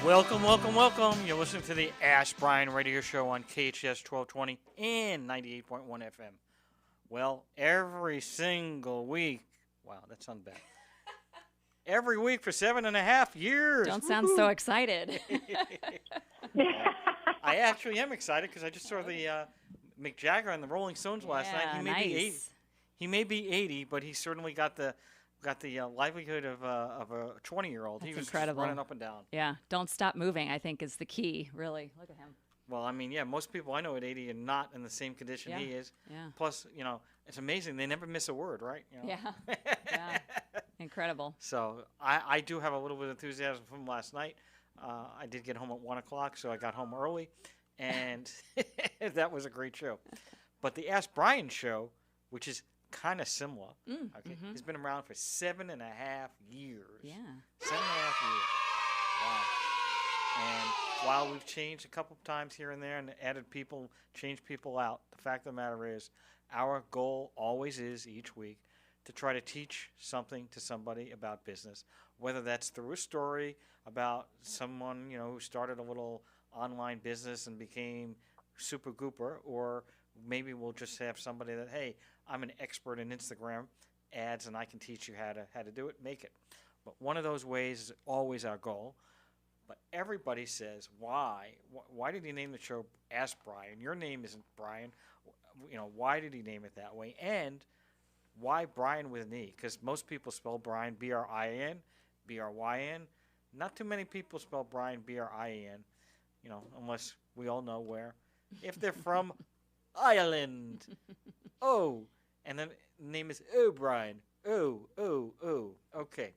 Welcome, welcome, welcome. You're listening to the Ask Brien radio show on KHTS 1220 and 98.1 FM. Well, every single week, wow, that sounds bad. Every week for 7.5 years. Don't sound so excited. I actually am excited because I just saw the Mick Jagger and the Rolling Stones last night. He may be 80. He may be 80, but he certainly got the livelihood of a 20-year-old. He was incredible. Just running up and down. Yeah, don't stop moving, I think, is the key, really. Look at him. Well, I mean, yeah, most people I know at 80 are not in the same condition he is. Yeah. Plus, it's amazing. They never miss a word, right? Yeah. Yeah. Incredible. So I do have a little bit of enthusiasm from last night. I did get home at 1 o'clock, so I got home early, and that was a great show. But the Ask Brien show, which is kind of similar, has been around for 7.5 years. Yeah. 7.5 years. Wow. And while we've changed a couple of times here and there and added people, changed people out, the fact of the matter is our goal always is each week to try to teach something to somebody about business, whether that's through a story about someone, who started a little online business and became super gooper, or maybe we'll just have somebody that, hey, I'm an expert in Instagram ads and I can teach you how to do it, make it. But one of those ways is always our goal. But everybody says, why? Why did he name the show Ask Brien? Your name isn't Brien. Why did he name it that way? And why Brien with an E? Because most people spell Brien B-R-I-N, B-R-Y-N. Not too many people spell Brien B-R-I-E-N, unless we all know where. If they're from Ireland. Oh, and then the name is O'Brien. Oh. Okay.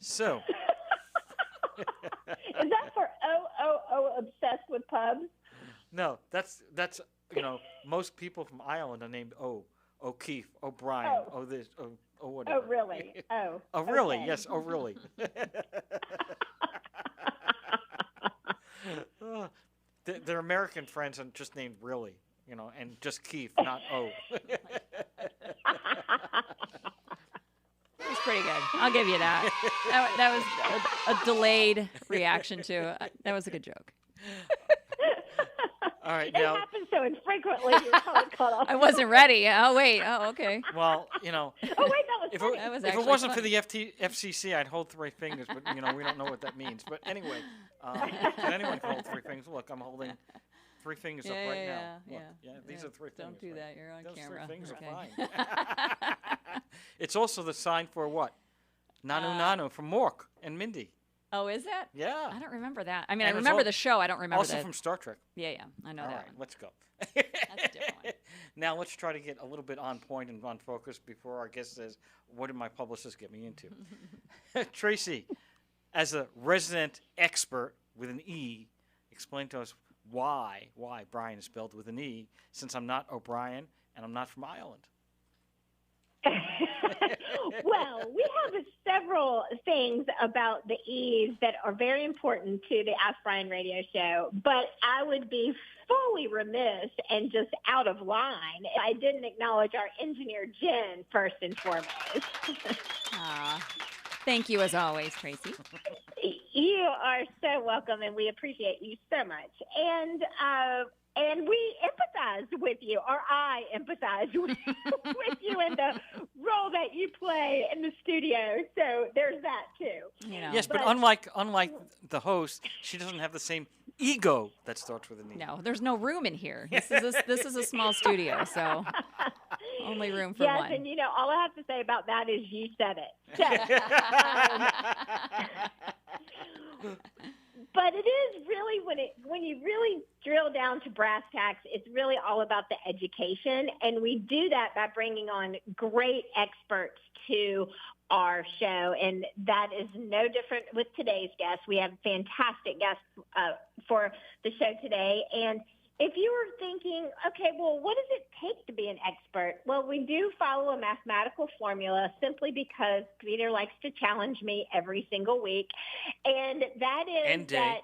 So. Is that for obsessed with pubs? No, that's most people from Ireland are named O'Keefe, O'Brien, this, whatever. Oh, really? Oh. Oh, really? Okay. Yes. Oh, really? Their American friends are just named really, and just Keefe, not O. It's pretty good. I'll give you that. That was a delayed reaction to that was a good joke. All right, it now happens so infrequently. You're caught off. I wasn't ready. Oh wait. Oh okay. Well, Oh wait, that was funny. If it wasn't for the FCC, I'd hold 3 fingers, but we don't know what that means. But anyway, anyone can hold 3 fingers. Look, I'm holding 3 fingers up right now. Look, these are 3 fingers. Don't do that. You're on Those camera. 3 fingers Okay. are fine. It's also the sign for what? Nanu from Mork and Mindy. Oh, is that? Yeah. I don't remember that. I mean, And I it's remember the show. I don't remember Also the. from Star Trek. Yeah, I know All that right, one. let's go. That's a different one. Now let's try to get a little bit on point and on focus before our guest says, what did my publicist get me into? Traci, as a resident expert with an E, explain to us why Brien is spelled with an E, since I'm not O'Brien and I'm not from Ireland. Well, we have several things about the E's that are very important to the Ask Brien radio show, but I would be fully remiss and just out of line if I didn't acknowledge our engineer, Jen, first and foremost. Thank you, as always, Traci. You are so welcome, and we appreciate you so much. And we empathize with you, or I empathize with you in the role that you play in the studio. So there's that too. Yes, but unlike the host, she doesn't have the same ego that starts with an E. No, there's no room in here. This is a small studio, so only room for one. Yes, and all I have to say about that is you said it. So, but it is really when you really drill down to brass tacks, it's really all about the education, and we do that by bringing on great experts to our show, and that is no different with today's guest. We have fantastic guests for the show today, and if you were thinking, okay, well, what does it take to be an expert? Well, we do follow a mathematical formula simply because Peter likes to challenge me every single week. And that is that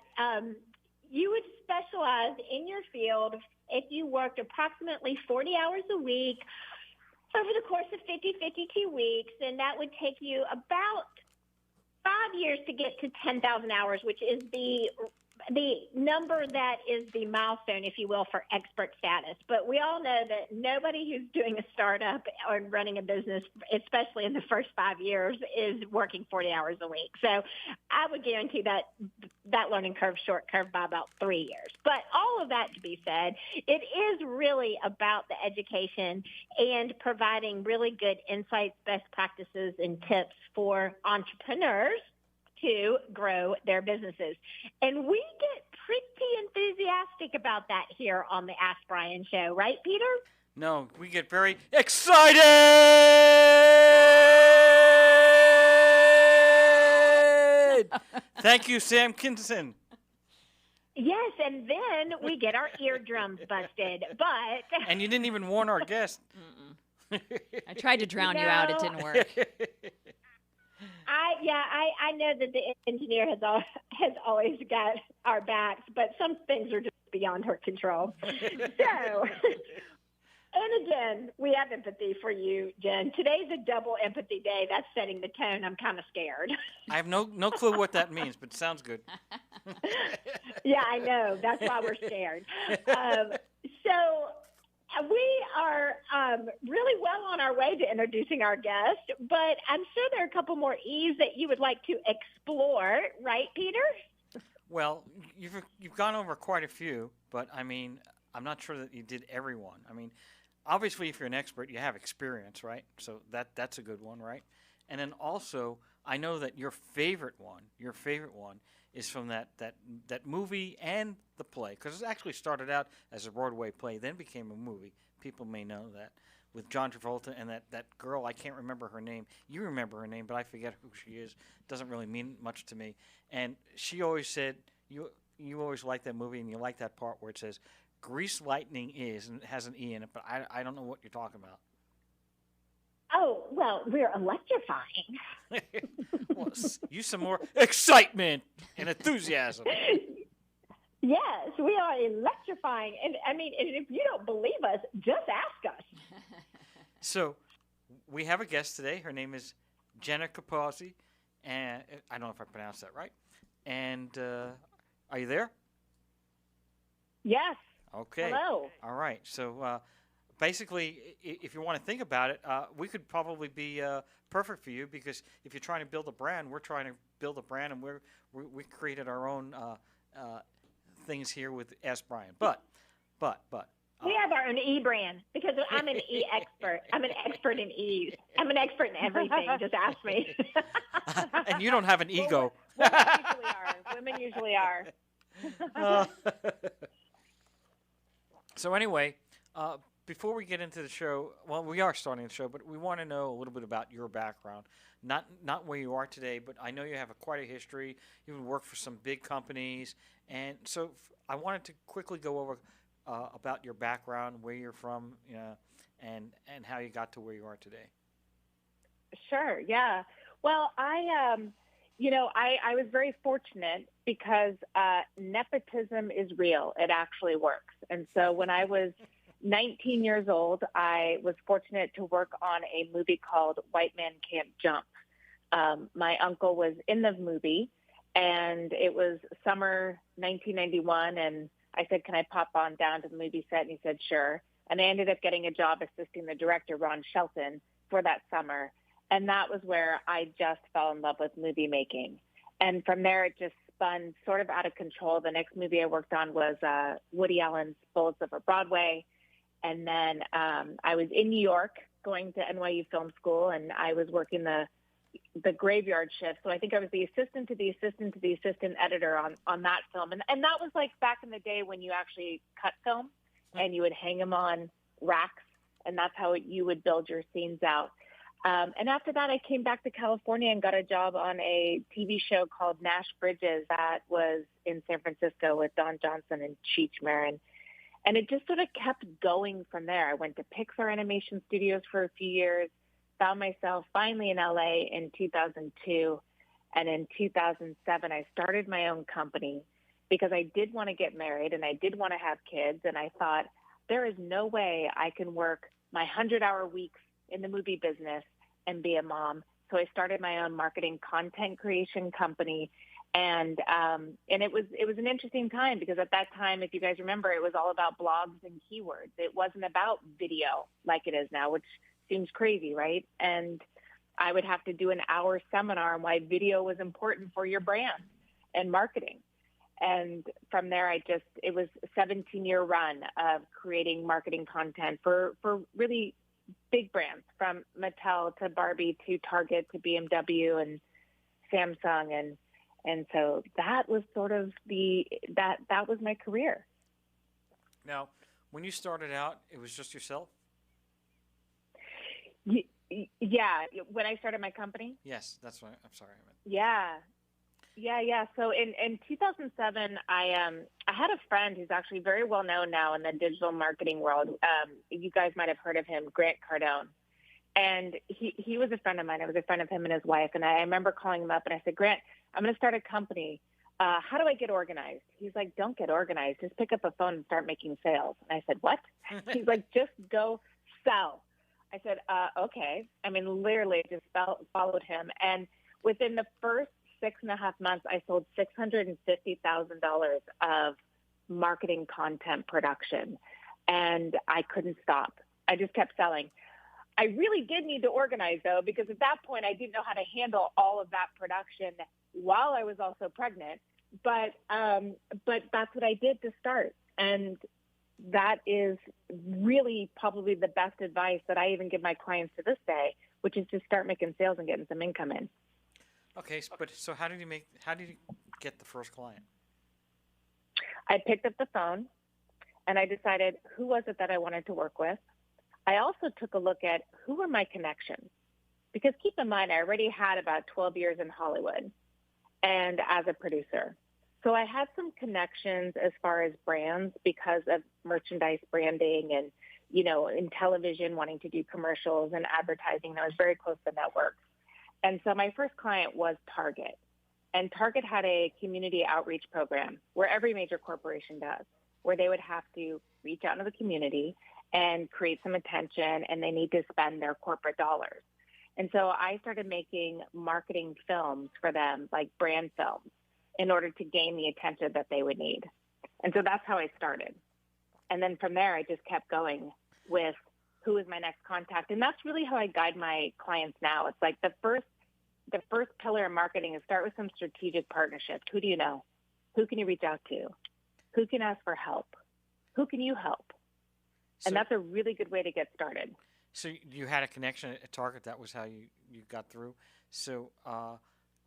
you would specialize in your field if you worked approximately 40 hours a week over the course of 52 weeks, and that would take you about 5 years to get to 10,000 hours, which is the number that is the milestone, if you will, for expert status. But we all know that nobody who's doing a startup or running a business, especially in the first 5 years, is working 40 hours a week. So I would guarantee that learning curve short curve by about 3 years. But all of that to be said, it is really about the education and providing really good insights, best practices, and tips for entrepreneurs to grow their businesses. And we get pretty enthusiastic about that here on the Ask Brien show, right, Peter? No, we get very excited! Thank you, Sam Kinson. Yes, and then we get our eardrums busted, but... And you didn't even warn our guest. I tried to drown you out. It didn't work. I know that the engineer has always got our backs, but some things are just beyond her control. So, and again, we have empathy for you, Jen. Today's a double empathy day. That's setting the tone. I'm kind of scared. I have no clue what that means, but it sounds good. Yeah, I know. That's why we're scared. So we are really well on our way to introducing our guest, but I'm sure there are a couple more E's that you would like to explore, right, Peter? Well, you've gone over quite a few, but I mean, I'm not sure that you did everyone. I mean, obviously, if you're an expert, you have experience, right? So that's a good one, right? And then also, I know that your favorite one is from that movie and the play, because it actually started out as a Broadway play, then became a movie. People may know that, with John Travolta and that girl. I can't remember her name. You remember her name, but I forget who she is. Doesn't really mean much to me. And she always said, you always like that movie, and you like that part where it says, "Grease lightning is," and it has an E in it, but I don't know what you're talking about. Oh, well, we're electrifying. Well, use some more excitement and enthusiasm. Yes, we are electrifying. And I mean, and if you don't believe us, just ask us. So we have a guest today. Her name is Jenna Capozzi, and I don't know if I pronounced that right. And are you there? Yes. Okay. Hello. All right. So basically, if you want to think about it, we could probably be perfect for you, because if you're trying to build a brand, we're trying to build a brand, and we created our own things here with Ask Brien. But We have our own E brand, because I'm an E expert. I'm an expert in E's. I'm an expert in everything. Just ask me. and you don't have an ego. Women usually are. So anyway, before we get into the show, well, we are starting the show, but we want to know a little bit about your background. Not where you are today, but I know you have quite a history. You've worked for some big companies, and so I wanted to quickly go over about your background, where you're from, and how you got to where you are today. Sure. Yeah. Well, I was very fortunate, because nepotism is real. It actually works. And so when I was 19 years old, I was fortunate to work on a movie called White Man Can't Jump. My uncle was in the movie, and it was summer 1991, and I said, "Can I pop on down to the movie set?" And he said, "Sure." And I ended up getting a job assisting the director, Ron Shelton, for that summer. And that was where I just fell in love with movie making. And from there, it just spun sort of out of control. The next movie I worked on was Woody Allen's Bullets Over Broadway. And then I was in New York going to NYU Film School, and I was working the graveyard shift. So I think I was the assistant to the assistant to the assistant editor on that film. And that was like back in the day when you actually cut film and you would hang them on racks, and that's how you would build your scenes out. And after that, I came back to California and got a job on a TV show called Nash Bridges that was in San Francisco with Don Johnson and Cheech Marin. And it just sort of kept going from there. I went to Pixar Animation Studios for a few years, found myself finally in LA in 2002. And in 2007, I started my own company because I did want to get married and I did want to have kids. And I thought, there is no way I can work my 100-hour weeks in the movie business and be a mom. So I started my own marketing content creation company. And it was an interesting time because at that time, if you guys remember, it was all about blogs and keywords. It wasn't about video like it is now, which seems crazy, right? And I would have to do an hour seminar on why video was important for your brand and marketing. And from there, it was a 17-year run of creating marketing content for really big brands, from Mattel to Barbie to Target to BMW and Samsung. And so that was sort of that was my career. Now, when you started out, it was just yourself? Yeah. When I started my company? Yes, that's what I'm sorry. Yeah. So in 2007, I had a friend who's actually very well known now in the digital marketing world. You guys might have heard of him, Grant Cardone. And he was a friend of mine. I was a friend of him and his wife. And I remember calling him up and I said, Grant, I'm going to start a company. How do I get organized? He's like, don't get organized. Just pick up a phone and start making sales. And I said, what? He's like, just go sell. I said, okay. I mean, literally just followed him. And within the first 6.5 months, I sold $650,000 of marketing content production. And I couldn't stop. I just kept selling. I really did need to organize, though, because at that point, I didn't know how to handle all of that production while I was also pregnant. But that's what I did to start. And that is really probably the best advice that I even give my clients to this day, which is to start making sales and getting some income in. Okay, but so how did you get the first client? I picked up the phone and I decided who was it that I wanted to work with. I also took a look at who were my connections, because keep in mind, I already had about 12 years in Hollywood and as a producer. So I had some connections as far as brands because of merchandise branding and, in television, wanting to do commercials and advertising. I was very close to networks. And so my first client was Target. And Target had a community outreach program where every major corporation does, where they would have to reach out into the community and create some attention, and they need to spend their corporate dollars. And so I started making marketing films for them, like brand films, in order to gain the attention that they would need. And so that's how I started. And then from there, I just kept going with who is my next contact. And that's really how I guide my clients now. It's like the first pillar of marketing is start with some strategic partnerships. Who do you know? Who can you reach out to? Who can ask for help? Who can you help? And that's a really good way to get started. So you had a connection at Target. That was how you got through. So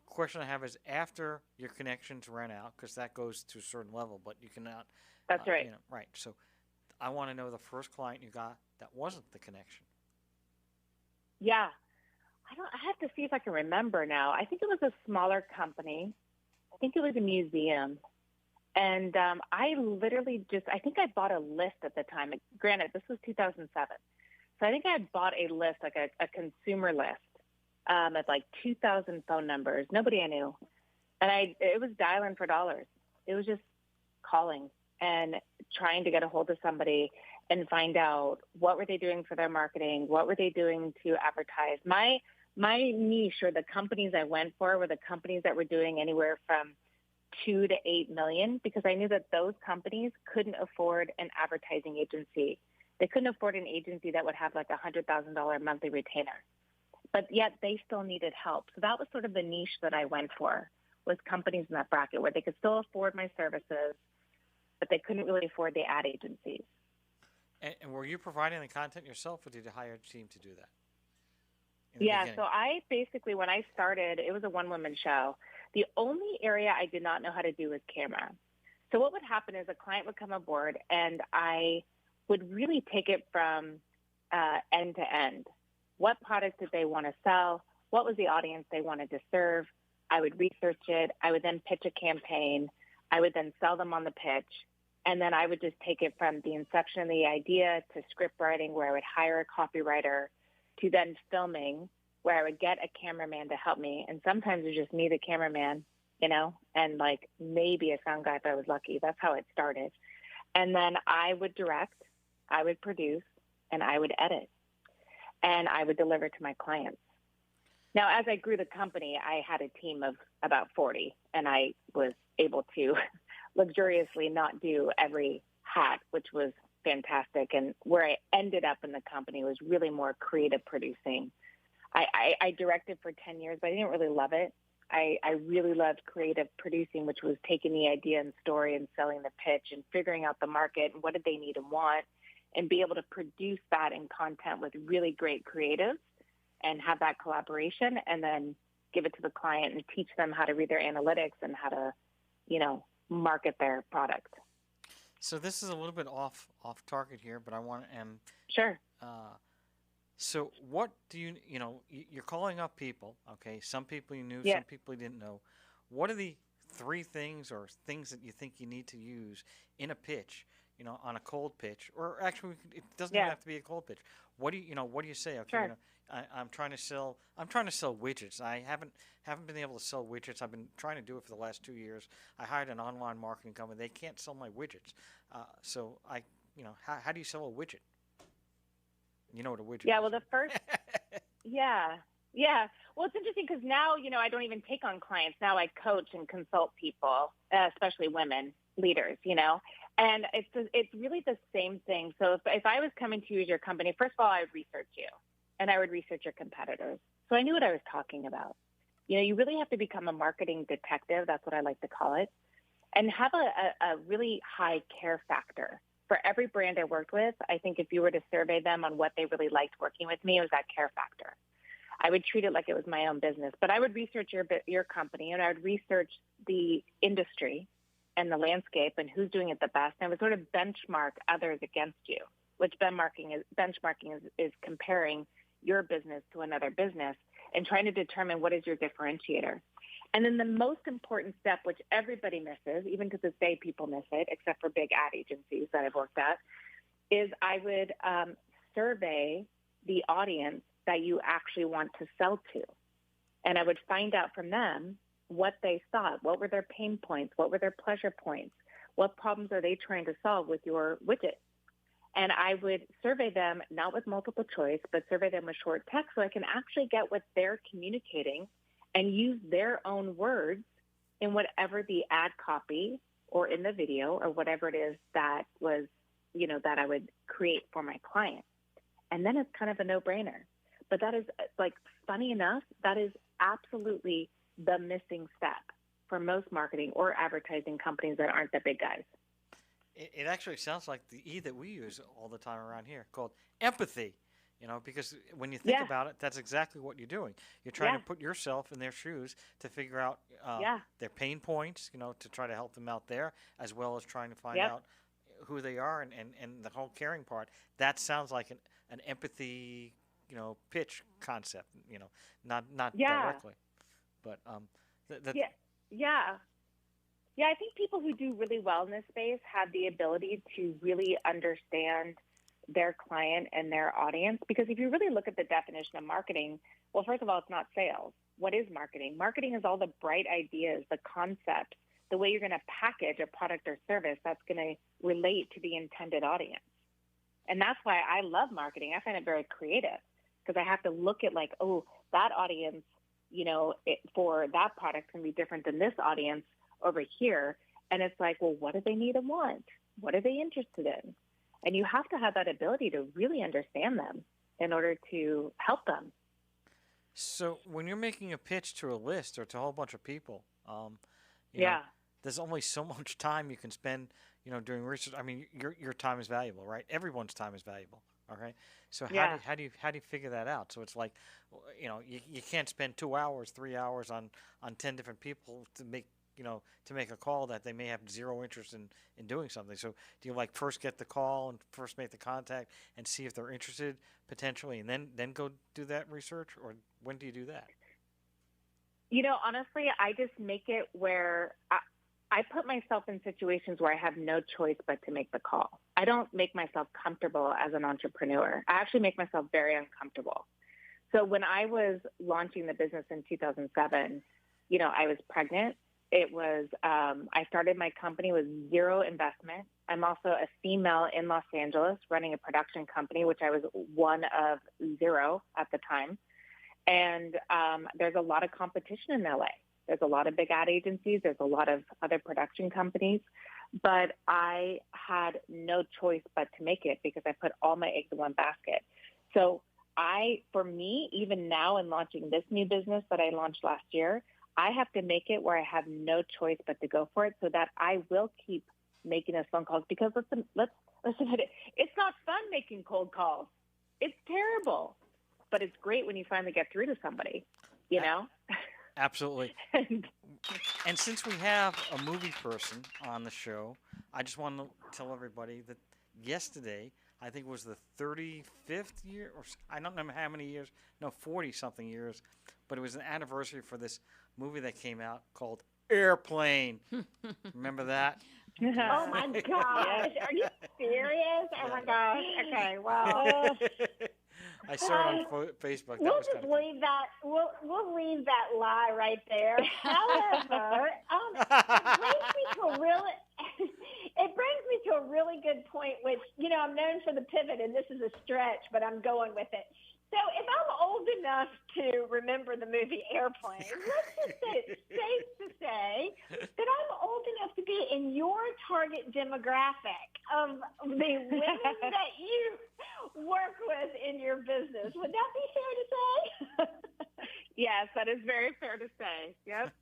question I have is, after your connections ran out, because that goes to a certain level, but you cannot. That's right. Right. So I want to know the first client you got that wasn't the connection. Yeah. I have to see if I can remember now. I think it was a smaller company. I think it was a museum. And I literally I think I bought a list at the time. Granted, this was 2007. So I think I had bought a list, like a consumer list of like 2,000 phone numbers. Nobody I knew. And it was dialing for dollars. It was just calling and trying to get a hold of somebody and find out what were they doing for their marketing, what were they doing to advertise. My niche, or the companies I went for, were the companies that were doing anywhere from 2 to 8 million, because I knew that those companies couldn't afford an advertising agency. They couldn't afford an agency that would have like $100,000 monthly retainer, but yet they still needed help. So that was sort of the niche that I went for, was companies in that bracket where they could still afford my services, but they couldn't really afford the ad agencies. And were you providing the content yourself, or did you hire a team to do that? Yeah, so I basically, when I started, it was a one-woman show. The only area I did not know how to do was camera. So what would happen is a client would come aboard, and I would really take it from end to end. What product did they want to sell? What was the audience they wanted to serve? I would research it. I would then pitch a campaign. I would then sell them on the pitch. And then I would just take it from the inception of the idea to script writing, where I would hire a copywriter, to then filming, where I would get a cameraman to help me. And sometimes it was just me, the cameraman, and like maybe a sound guy if I was lucky. That's how it started. And then I would direct, I would produce, and I would edit. And I would deliver to my clients. Now, as I grew the company, I had a team of about 40, and I was able to luxuriously not do every hat, which was fantastic. And where I ended up in the company was really more creative producing. I directed for 10 years, but I didn't really love it. I really loved creative producing, which was taking the idea and story and selling the pitch and figuring out the market and what did they need and want, and be able to produce that in content with really great creatives and have that collaboration, and then give it to the client and teach them how to read their analytics and how to, market their product. So this is a little bit off target here, but I want to Sure. So what do you're calling up people, okay? Some people you knew, Yeah. some people you didn't know. What are the 3 things or things that you think you need to use in a pitch, on a cold pitch, or actually it doesn't even have to be a cold pitch. What do you say? Okay, Sure. I'm trying to sell widgets. I haven't been able to sell widgets. I've been trying to do it for the last 2 years. I hired an online marketing company. They can't sell my widgets. So how do you sell a widget? You know what a widget is. Yeah, well, the first, yeah. Well, it's interesting because now, I don't even take on clients. Now I coach and consult people, especially women leaders, and it's really the same thing. So if I was coming to you as your company, first of all, I would research you and I would research your competitors. So I knew what I was talking about. You really have to become a marketing detective. That's what I like to call it, and have a really high care factor. For every brand I worked with, I think if you were to survey them on what they really liked working with me, it was that care factor. I would treat it like it was my own business, but I would research your company, and I would research the industry and the landscape and who's doing it the best. And I would sort of benchmark others against you, which benchmarking is comparing your business to another business and trying to determine what is your differentiator. And then the most important step, which everybody misses, even to this day people miss it, except for big ad agencies that I've worked at, is I would survey the audience that you actually want to sell to. And I would find out from them what they thought, what were their pain points, what were their pleasure points, what problems are they trying to solve with your widget. And I would survey them, not with multiple choice, but survey them with short text so I can actually get what they're communicating and use their own words in whatever the ad copy or in the video or whatever it is that was, that I would create for my client. And then it's kind of a no-brainer. But that is, funny enough, that is absolutely the missing step for most marketing or advertising companies that aren't the big guys. It actually sounds like the E that we use all the time around here, called empathy. Because when you think about it, that's exactly what you're doing. You're trying to put yourself in their shoes to figure out their pain points, to try to help them out there, as well as trying to find out who they are and the whole caring part. That sounds like an empathy, pitch concept, not directly. But Yeah, I think people who do really well in this space have the ability to really understand their client and their audience. Because if you really look at the definition of marketing, well, first of all, it's not sales. What is marketing? Marketing is all the bright ideas, the concepts, the way you're going to package a product or service that's going to relate to the intended audience. And that's why I love marketing. I find it very creative because I have to look at that audience, for that product can be different than this audience over here. And it's like, well, what do they need and want? What are they interested in? And you have to have that ability to really understand them in order to help them. So when you're making a pitch to a list or to a whole bunch of people, there's only so much time you can spend, doing research. I mean, your time is valuable, right? Everyone's time is valuable. Okay. So how do you figure that out? So it's like, you can't spend 2 hours, 3 hours on 10 different people to make a call that they may have zero interest in doing something. So do you first get the call and first make the contact and see if they're interested potentially, and then go do that research, or when do you do that? Honestly, I just make it where I put myself in situations where I have no choice but to make the call. I don't make myself comfortable as an entrepreneur. I actually make myself very uncomfortable. So when I was launching the business in 2007, I was pregnant. It was, I started my company with zero investment. I'm also a female in Los Angeles running a production company, which I was one of zero at the time. And there's a lot of competition in LA. There's a lot of big ad agencies. There's a lot of other production companies. But I had no choice but to make it because I put all my eggs in one basket. So for me, even now in launching this new business that I launched last year, I have to make it where I have no choice but to go for it so that I will keep making those phone calls because let's admit it. It's not fun making cold calls. It's terrible, but it's great when you finally get through to somebody, you know? Absolutely. And since we have a movie person on the show, I just want to tell everybody that yesterday, I think was the 35th year, or I don't know how many years, 40-something years, but it was an anniversary for this movie that came out called Airplane. Remember that? Oh my gosh! Are you serious? Oh my gosh! Okay, well, I saw it on Facebook. We'll just leave that. We'll leave that lie right there. However, it brings me to a really good point, which I'm known for the pivot, and this is a stretch, but I'm going with it. So if I'm old enough to remember the movie Airplane, let's just say it's safe to say that I'm old enough to be in your target demographic of the women that you work with in your business. Would that be fair to say? Yes, that is very fair to say. Yep.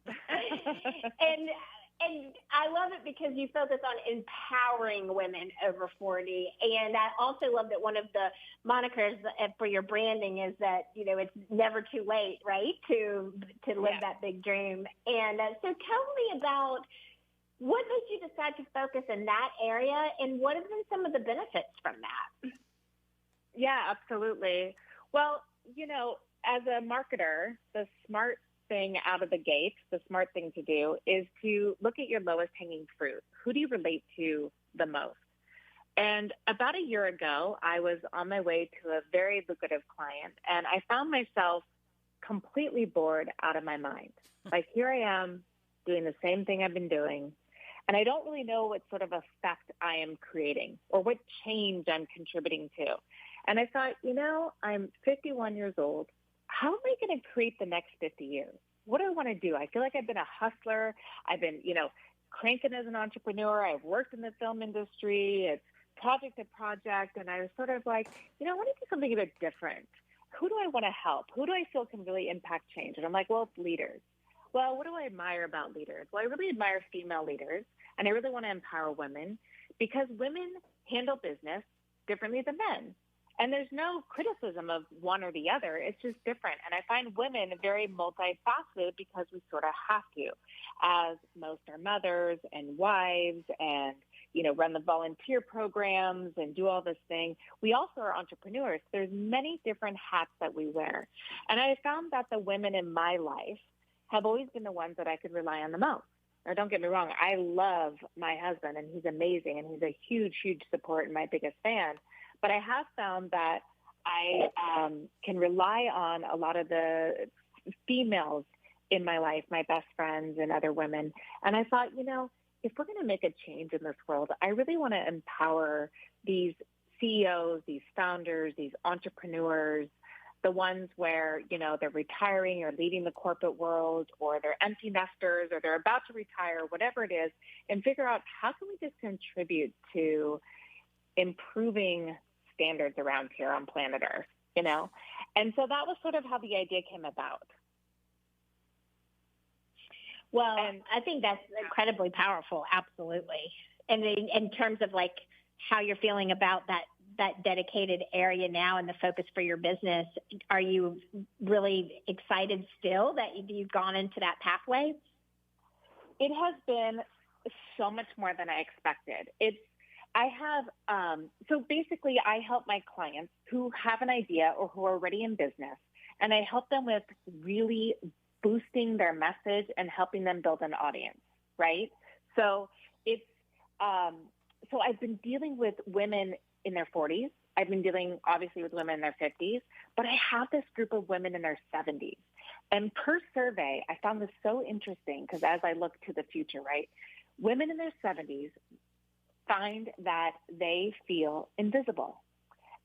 And I love it because you focus on empowering women over 40. And I also love that one of the monikers for your branding is that, it's never too late, right, to live that big dream. And so tell me about what made you decide to focus in that area and what have been some of the benefits from that? Yeah, absolutely. Well, as a marketer, the smart thing out of the gate, the smart thing to do is to look at your lowest hanging fruit. Who do you relate to the most? And about a year ago, I was on my way to a very lucrative client, and I found myself completely bored out of my mind. Like, here I am doing the same thing I've been doing, and I don't really know what sort of effect I am creating or what change I'm contributing to. And I thought, I'm 51 years old. How am I going to create the next 50 years? What do I want to do? I feel like I've been a hustler. I've been, cranking as an entrepreneur. I've worked in the film industry. It's project to project. And I was sort of like, I want to do something a bit different. Who do I want to help? Who do I feel can really impact change? And I'm like, well, it's leaders. Well, what do I admire about leaders? Well, I really admire female leaders, and I really want to empower women because women handle business differently than men. And there's no criticism of one or the other. It's just different. And I find women very multifaceted because we sort of have to, as most are mothers and wives and, run the volunteer programs and do all this thing. We also are entrepreneurs. There's many different hats that we wear. And I found that the women in my life have always been the ones that I could rely on the most. Now, don't get me wrong. I love my husband, and he's amazing, and he's a huge, huge support and my biggest fan. But I have found that I can rely on a lot of the females in my life, my best friends and other women. And I thought, if we're going to make a change in this world, I really want to empower these CEOs, these founders, these entrepreneurs, the ones where, they're retiring or leaving the corporate world, or they're empty nesters, or they're about to retire, whatever it is, and figure out how can we just contribute to improving standards around here on planet Earth, And so that was sort of how the idea came about. Well, I think that's incredibly powerful. Absolutely. And in terms of like how you're feeling about that dedicated area now and the focus for your business, are you really excited still that you've gone into that pathway? It has been so much more than I expected. So basically I help my clients who have an idea or who are already in business, and I help them with really boosting their message and helping them build an audience, right? So so I've been dealing with women in their 40s. I've been dealing obviously with women in their 50s, but I have this group of women in their 70s. And per survey, I found this so interesting because as I look to the future, right, women in their 70s find that they feel invisible.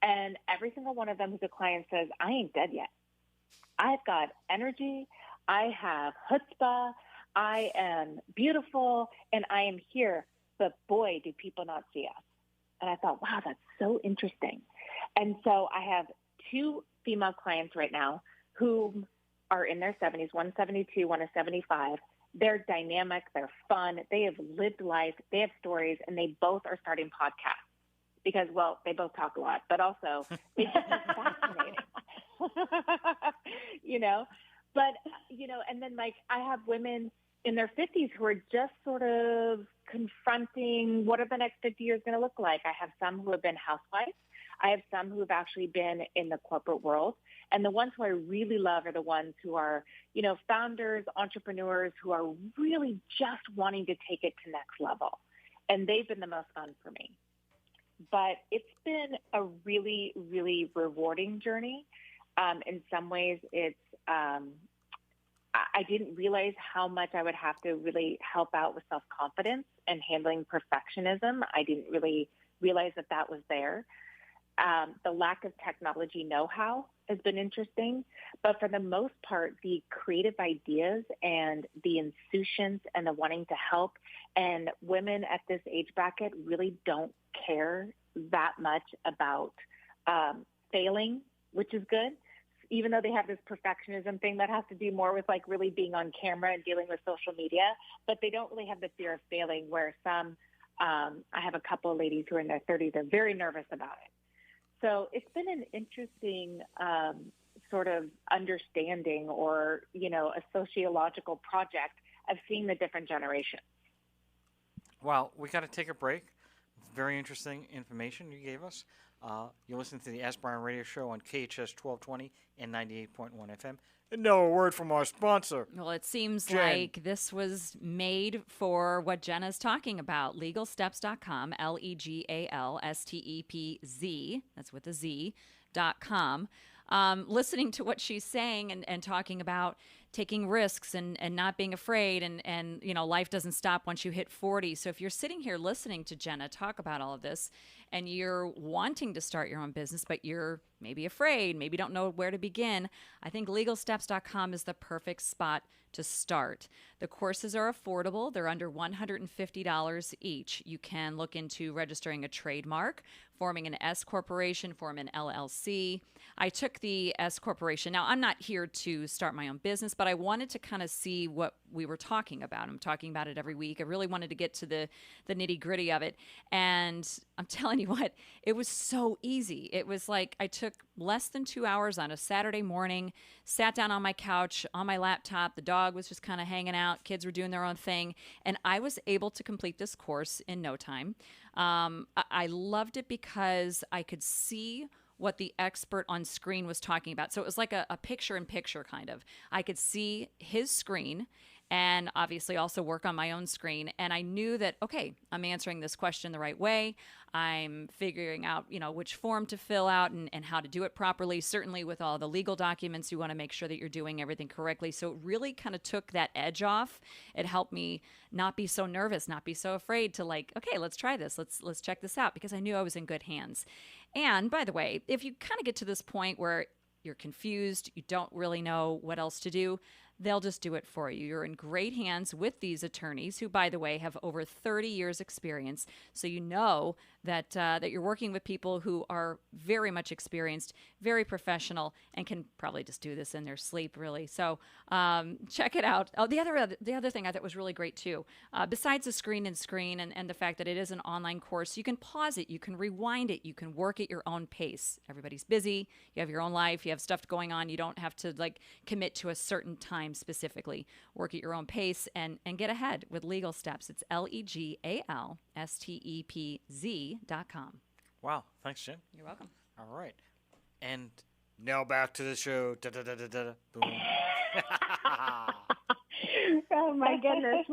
And every single one of them who's a client says, I ain't dead yet. I've got energy. I have chutzpah. I am beautiful and I am here, but boy, do people not see us. And I thought, wow, that's so interesting. And so I have 2 female clients right now who are in their 70s, one 72, one is 75. They're dynamic, they're fun, they have lived life, they have stories, and they both are starting podcasts because, well, they both talk a lot, but also they just are fascinating. you know, but, you know, and then like I have women in their 50s who are just sort of confronting what are the next 50 years going to look like. I have some who have been housewives. I have some who have actually been in the corporate world. And the ones who I really love are the ones who are, you know, founders, entrepreneurs who are really just wanting to take it to next level. And they've been the most fun for me. But it's been a really, really rewarding journey. In some ways, it's I didn't realize how much I would have to really help out with self-confidence and handling perfectionism. I didn't really realize that that was there. The lack of technology know-how has been interesting, but for the most part, the creative ideas and the insouciance and the wanting to help, and women at this age bracket really don't care that much about failing, which is good. Even though they have this perfectionism thing that has to do more with like really being on camera and dealing with social media, but they don't really have the fear of failing where some, I have a couple of ladies who are in their 30s, they're very nervous about it. So it's been an interesting sort of understanding or, you know, a sociological project of seeing the different generations. Well, we got to take a break. Very interesting information you gave us. You're listening to the Ask Brien radio show on KHTS 1220 and 98.1 FM. And now a word from our sponsor. Well, it seems Jen. like this was made for what Jenna's talking about. LegalSteps.com, LegalStepz, that's with a Z.com. Listening to what she's saying and talking about taking risks and not being afraid and you know, life doesn't stop once you hit 40. So if you're sitting here listening to Jenna talk about all of this and you're wanting to start your own business, but you're maybe afraid, maybe don't know where to begin, I think LegalSteps.com is the perfect spot to start. The courses are affordable. They're under $150 each. You can look into registering a trademark, forming an S corporation, forming an LLC. I took the S corporation. Now, I'm not here to start my own business, but I wanted to kind of see what we were talking about. I'm talking about it every week. I really wanted to get to the nitty gritty of it. And I'm telling you what, it was so easy. It was like I took less than 2 hours on a Saturday morning, sat down on my couch, on my laptop. The dog was just kind of hanging out. Kids were doing their own thing. And I was able to complete this course in no time. I loved it because I could see what the expert on screen was talking about. So it was like a picture-in-picture kind of. I could see his screen and obviously also work on my own screen. And I knew that, okay, I'm answering this question the right way. I'm figuring out, you know, which form to fill out and how to do it properly. Certainly with all the legal documents, you want to make sure that you're doing everything correctly. So it really kind of took that edge off. It helped me not be so nervous, not be so afraid to like, okay, let's try this. Let's check this out, because I knew I was in good hands. And by the way, if you kind of get to this point where you're confused, you don't really know what else to do, they'll just do it for you. You're in great hands with these attorneys who, by the way, have over 30 years experience. So you know that that you're working with people who are very much experienced, very professional, and can probably just do this in their sleep, really. So check it out. Oh, the other thing I thought was really great, too, besides the screen and the fact that it is an online course, you can pause it, you can rewind it, you can work at your own pace. Everybody's busy. You have your own life. You have stuff going on. You don't have to, like, commit to a certain time specifically. Work at your own pace and get ahead with Legal Steps. It's LegalStepz.com. Wow. Thanks, Jen. You're welcome. All right. And now back to the show. Da-da-da-da-da. Boom. Oh, my goodness.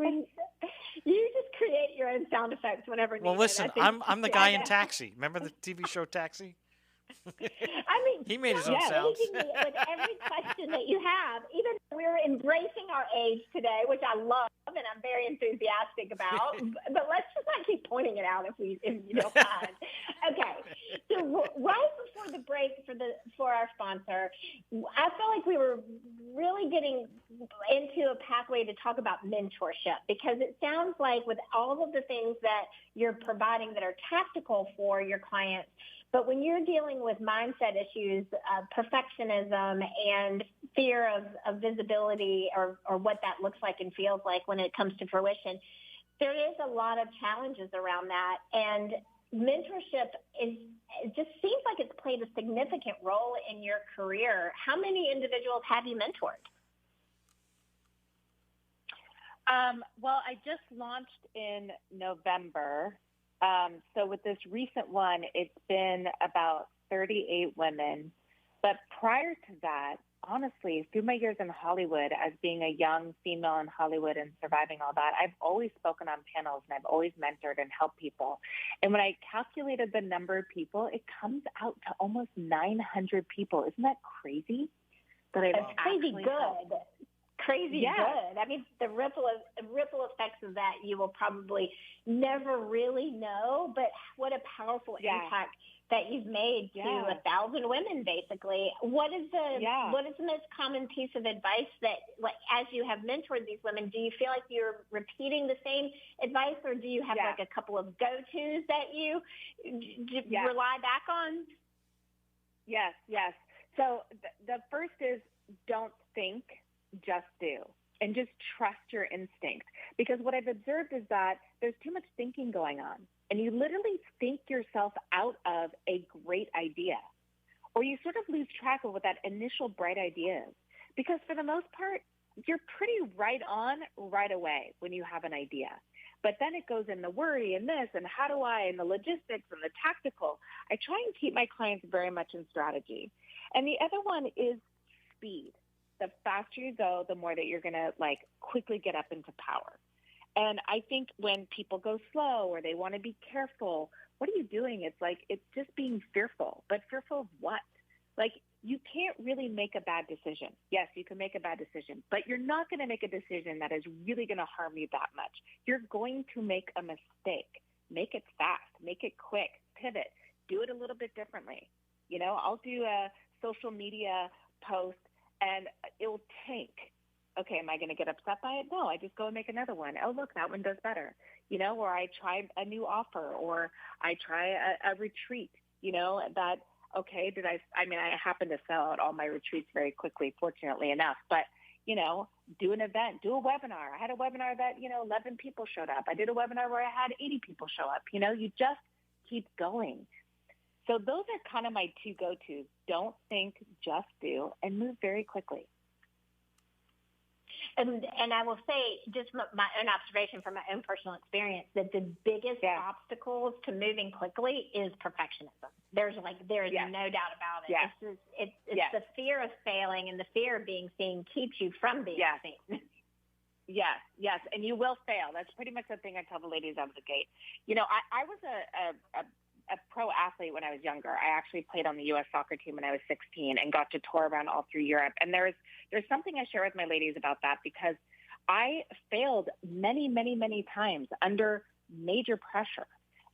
You just create your own sound effects whenever needed. Well, listen, I'm the guy in Taxi. Remember the TV show Taxi? I mean, he made his own sounds. With every question that you have, even though we're embracing our age today, which I love and I'm very enthusiastic about, but let's just not keep pointing it out if you don't mind. Okay, so right before the break for our sponsor, I felt like we were really getting into a pathway to talk about mentorship, because it sounds like with all of the things that you're providing that are tactical for your clients, but when you're dealing with mindset issues, perfectionism and fear of visibility or what that looks like and feels like when it comes to fruition, there is a lot of challenges around that. And mentorship it just seems like it's played a significant role in your career. How many individuals have you mentored? Well, I just launched in November. So with this recent one, it's been about 38 women. But prior to that, honestly, through my years in Hollywood, as being a young female in Hollywood and surviving all that, I've always spoken on panels and I've always mentored and helped people. And when I calculated the number of people, it comes out to almost 900 people. Isn't that crazy? That I've crazy good. Helped. Crazy good. I mean, the ripple effects of that you will probably never really know, but what a powerful impact that you've made to 1,000 women, basically. What is the most common piece of advice that, like, as you have mentored these women, do you feel like you're repeating the same advice, or do you have like a couple of go-tos that you rely back on? Yes. So the first is don't think, just do, and just trust your instinct. Because what I've observed is that there's too much thinking going on, and you literally think yourself out of a great idea, or you sort of lose track of what that initial bright idea is. Because for the most part, you're pretty right on right away when you have an idea. But then it goes in the worry and this and how do I and the logistics and the tactical. I try and keep my clients very much in strategy. And the other one is speed. The faster you go, the more that you're going to like quickly get up into power. And I think when people go slow or they want to be careful, what are you doing? It's like, it's just being fearful. But fearful of what? Like, you can't really make a bad decision. Yes, you can make a bad decision, but you're not going to make a decision that is really going to harm you that much. You're going to make a mistake. Make it fast. Make it quick. Pivot. Do it a little bit differently. You know, I'll do a social media post and it'll tank. Okay, am I going to get upset by it? No, I just go and make another one. Oh, look, that one does better. You know, or I try a new offer, or I try a retreat, you know, that, okay, I happen to sell out all my retreats very quickly, fortunately enough, but, you know, do an event, do a webinar. I had a webinar that, 11 people showed up. I did a webinar where I had 80 people show up. You know, you just keep going. So those are kind of my two go-tos. Don't think, just do, and move very quickly. And I will say, just my own observation from my own personal experience, that the biggest obstacles to moving quickly is perfectionism. There's no doubt about it. Yes. It's the fear of failing and the fear of being seen keeps you from being seen. Yes, and you will fail. That's pretty much the thing I tell the ladies out of the gate. You know, I was a pro athlete when I was younger. I actually played on the U.S. soccer team when I was 16 and got to tour around all through Europe. And there's something I share with my ladies about that, because I failed many, many, many times under major pressure.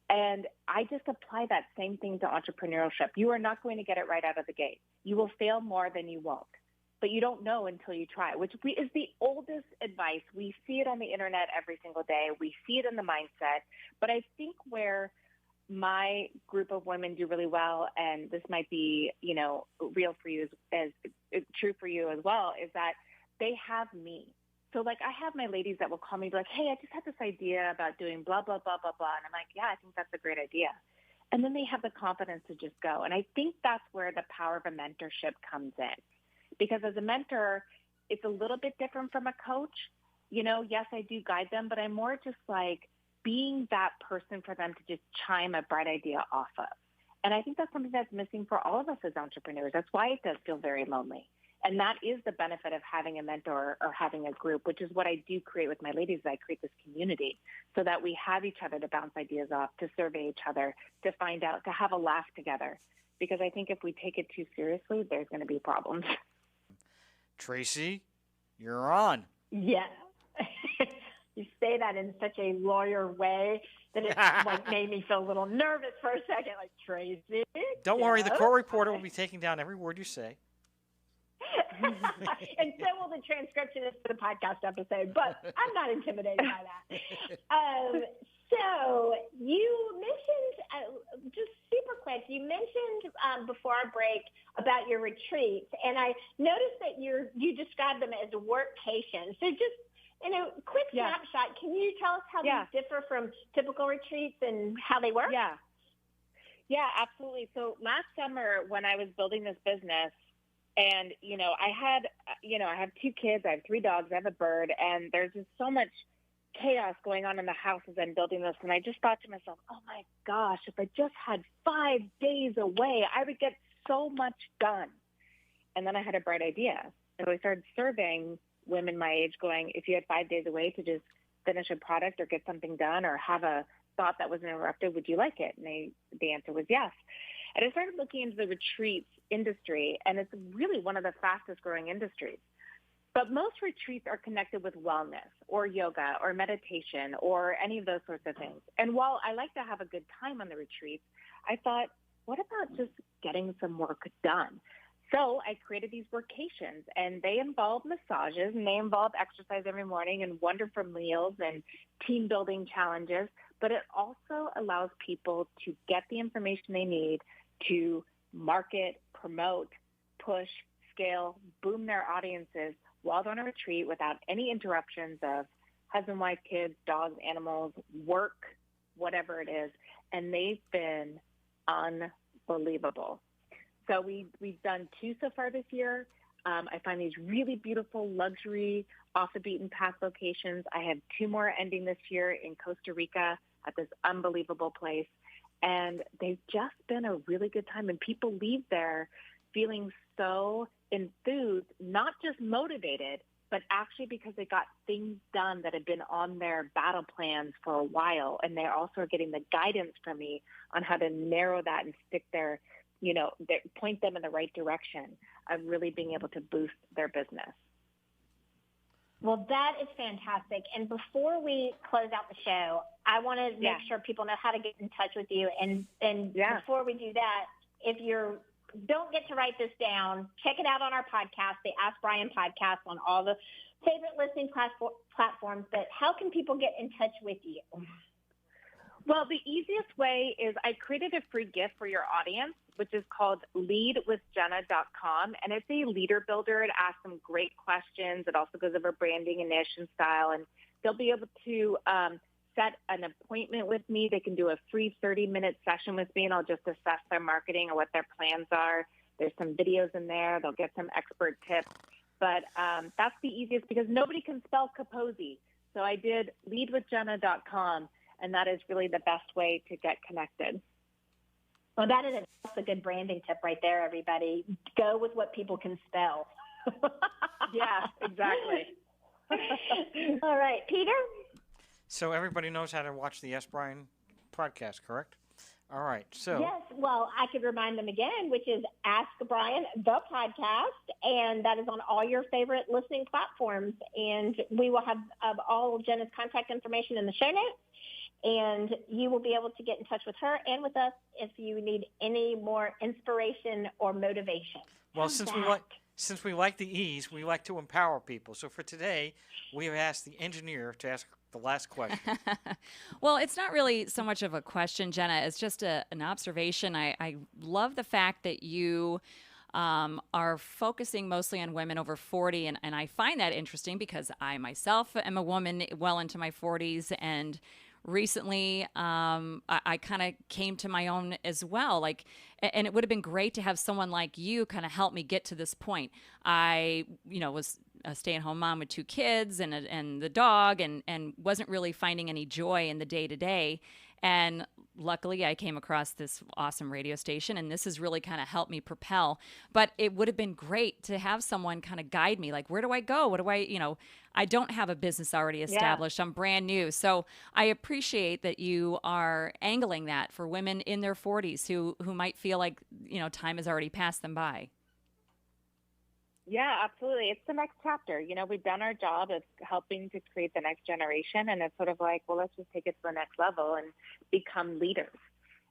And I just apply that same thing to entrepreneurship. You are not going to get it right out of the gate. You will fail more than you won't. But you don't know until you try, which is the oldest advice. We see it on the internet every single day. We see it in the mindset. But I think where my group of women do really well, and this might be, real for you as true for you as well, is that they have me. So like I have my ladies that will call me, be like, hey, I just had this idea about doing blah, blah, blah, blah, blah. And I'm like, yeah, I think that's a great idea. And then they have the confidence to just go. And I think that's where the power of a mentorship comes in. Because as a mentor, it's a little bit different from a coach. Yes, I do guide them, but I'm more just like being that person for them to just chime a bright idea off of. And I think that's something that's missing for all of us as entrepreneurs. That's why it does feel very lonely. And that is the benefit of having a mentor or having a group, which is what I do create with my ladies. I create this community so that we have each other to bounce ideas off, to survey each other, to find out, to have a laugh together. Because I think if we take it too seriously, there's going to be problems. Traci, you're on. Yeah. You say that in such a lawyer way that it made me feel a little nervous for a second. Like, Traci. Don't worry, the court reporter will be taking down every word you say. And so will the transcriptionist for the podcast episode, but I'm not intimidated by that. So you mentioned, just super quick, you mentioned before our break about your retreats, and I noticed that you described them as workcations. So just in a quick snapshot, can you tell us how these differ from typical retreats and how they work? Yeah, absolutely. So last summer when I was building this business, and, I have 2 kids, I have 3 dogs, I have a bird, and there's just so much chaos going on in the house as I'm building this. And I just thought to myself, oh my gosh, if I just had 5 days away, I would get so much done. And then I had a bright idea. And so I started surveying women my age going, if you had 5 days away to just finish a product or get something done or have a thought that was interrupted, would you like it? And the answer was yes. And I started looking into the retreats industry, and it's really one of the fastest growing industries. But most retreats are connected with wellness or yoga or meditation or any of those sorts of things. And while I like to have a good time on the retreats, I thought, what about just getting some work done? So I created these workations, and they involve massages, and they involve exercise every morning and wonderful meals and team building challenges. But it also allows people to get the information they need to market, promote, push, scale, boom their audiences while they're on a retreat without any interruptions of husband, wife, kids, dogs, animals, work, whatever it is. And they've been unbelievable. So we've done 2 so far this year. I find these really beautiful luxury off the beaten path locations. I have 2 more ending this year in Costa Rica at this unbelievable place. And they've just been a really good time. And people leave there feeling so enthused, not just motivated, but actually because they got things done that had been on their battle plans for a while. And they also are getting the guidance from me on how to narrow that and stick their, point them in the right direction of really being able to boost their business. Well, that is fantastic. And before we close out the show, I want to make sure people know how to get in touch with you. And before we do that, if you don't get to write this down, check it out on our podcast, the Ask Brien podcast, on all the favorite listening platforms. But how can people get in touch with you? Well, the easiest way is I created a free gift for your audience, which is called leadwithjenna.com. And it's a leader builder. It asks some great questions. It also goes over branding and niche and style. And they'll be able to set an appointment with me. They can do a free 30-minute session with me, and I'll just assess their marketing or what their plans are. There's some videos in there. They'll get some expert tips. But that's the easiest because nobody can spell Capozzi. So I did leadwithjenna.com, and that is really the best way to get connected. Well, that's a good branding tip right there, everybody. Go with what people can spell. Yeah, exactly. All right, Peter? So everybody knows how to watch the Ask Brien podcast, correct? All right. So yes, well, I could remind them again, which is Ask Brien, the podcast, and that is on all your favorite listening platforms. And we will have all of Jenna's contact information in the show notes. And you will be able to get in touch with her and with us if you need any more inspiration or motivation. Well, since we like the ease, we like to empower people. So for today, we have asked the engineer to ask the last question. Well, it's not really so much of a question, Jenna. It's just an observation. I love the fact that you are focusing mostly on women over 40. And I find that interesting because I myself am a woman well into my 40s, and recently I kind of came to my own as well. And it would have been great to have someone like you kind of help me get to this point. I, was a stay-at-home mom with 2 kids and the dog, and wasn't really finding any joy in the day-to-day. And luckily I came across this awesome radio station, and this has really kind of helped me propel. But it would have been great to have someone kind of guide me, like, where do I go? What do I don't have a business already established. Yeah. I'm brand new. So I appreciate that you are angling that for women in their 40s who might feel like, time has already passed them by. Yeah, absolutely. It's the next chapter. We've done our job of helping to create the next generation, and it's sort of like, well, let's just take it to the next level and become leaders.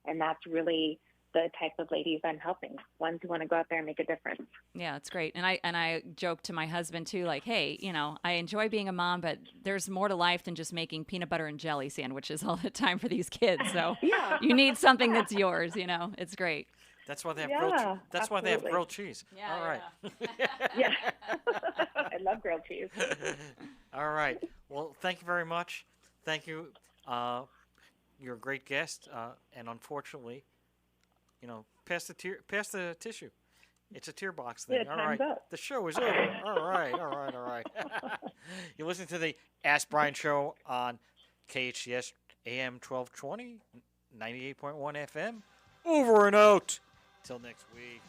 And that's really the type of ladies I'm helping, ones who want to go out there and make a difference. Yeah, it's great. And I joke to my husband too, like, hey, I enjoy being a mom, but there's more to life than just making peanut butter and jelly sandwiches all the time for these kids. So you need something that's yours. It's great. That's why they have That's why they have grilled cheese. Yeah, All right. Yeah. I love grilled cheese. All right. Well, thank you very much. Thank you. You're a great guest, and unfortunately, pass the tissue. It's a tear box thing. Yeah, All time's right. up. The show is over. All right. You listen to the Ask Brien show on KHTS AM 1220, 98.1 FM. Over and out. Till next week.